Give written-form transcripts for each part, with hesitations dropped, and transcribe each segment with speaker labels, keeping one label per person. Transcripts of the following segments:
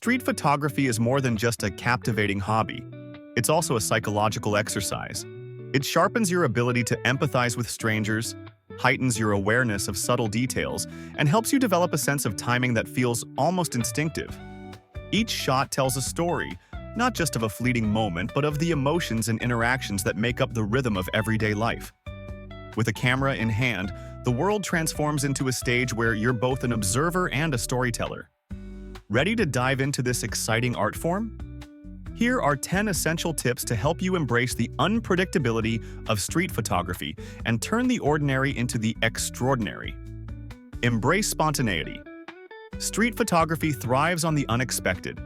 Speaker 1: Street photography is more than just a captivating hobby. It's also a psychological exercise. It sharpens your ability to empathize with strangers, heightens your awareness of subtle details, and helps you develop a sense of timing that feels almost instinctive. Each shot tells a story, not just of a fleeting moment, but of the emotions and interactions that make up the rhythm of everyday life. With a camera in hand, the world transforms into a stage where you're both an observer and a storyteller. Ready to dive into this exciting art form? Here are 10 essential tips to help you embrace the unpredictability of street photography and turn the ordinary into the extraordinary. Embrace spontaneity. Street photography thrives on the unexpected.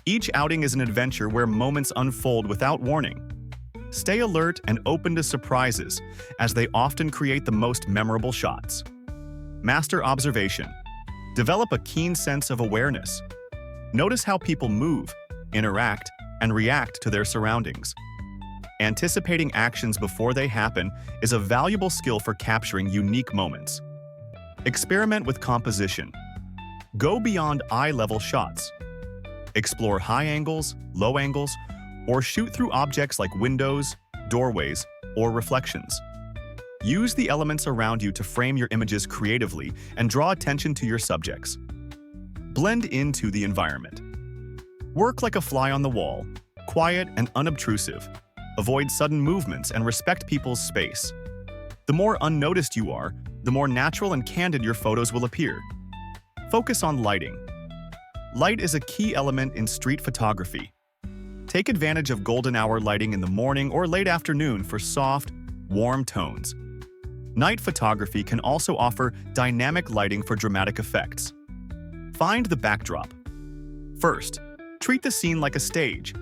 Speaker 1: Each outing is an adventure where moments unfold without warning. Stay alert and open to surprises, as they often create the most memorable shots. Master observation. Develop a keen sense of awareness. Notice how people move, interact, and react to their surroundings. Anticipating actions before they happen is a valuable skill for capturing unique moments. Experiment with composition. Go beyond eye-level shots. Explore high angles, low angles, or shoot through objects like windows, doorways, or reflections. Use the elements around you to frame your images creatively and draw attention to your subjects. Blend into the environment. Work like a fly on the wall, quiet and unobtrusive. Avoid sudden movements and respect people's space. The more unnoticed you are, the more natural and candid your photos will appear. Focus on lighting. Light is a key element in street photography. Take advantage of golden hour lighting in the morning or late afternoon for soft, warm tones. Night photography can also offer dynamic lighting for dramatic effects. Find the backdrop. First, treat the scene like a stage.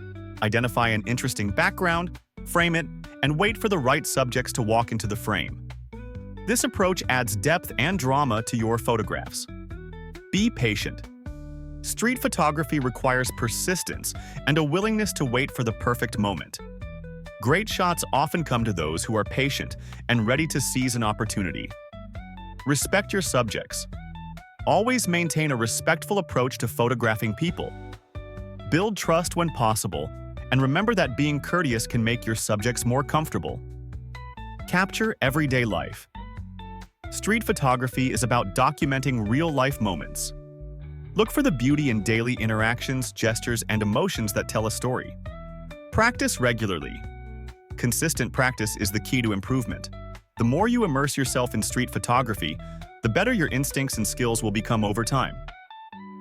Speaker 1: Identify an interesting background, frame it, and wait for the right subjects to walk into the frame. This approach adds depth and drama to your photographs. Be patient. Street photography requires persistence and a willingness to wait for the perfect moment. Great shots often come to those who are patient and ready to seize an opportunity. Respect your subjects. Always maintain a respectful approach to photographing people. Build trust when possible, and remember that being courteous can make your subjects more comfortable. Capture everyday life. Street photography is about documenting real-life moments. Look for the beauty in daily interactions, gestures, and emotions that tell a story. Practice regularly. Consistent practice is the key to improvement. The more you immerse yourself in street photography, the better your instincts and skills will become over time.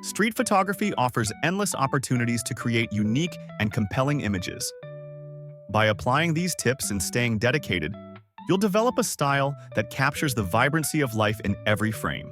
Speaker 1: Street photography offers endless opportunities to create unique and compelling images. By applying these tips and staying dedicated, you'll develop a style that captures the vibrancy of life in every frame.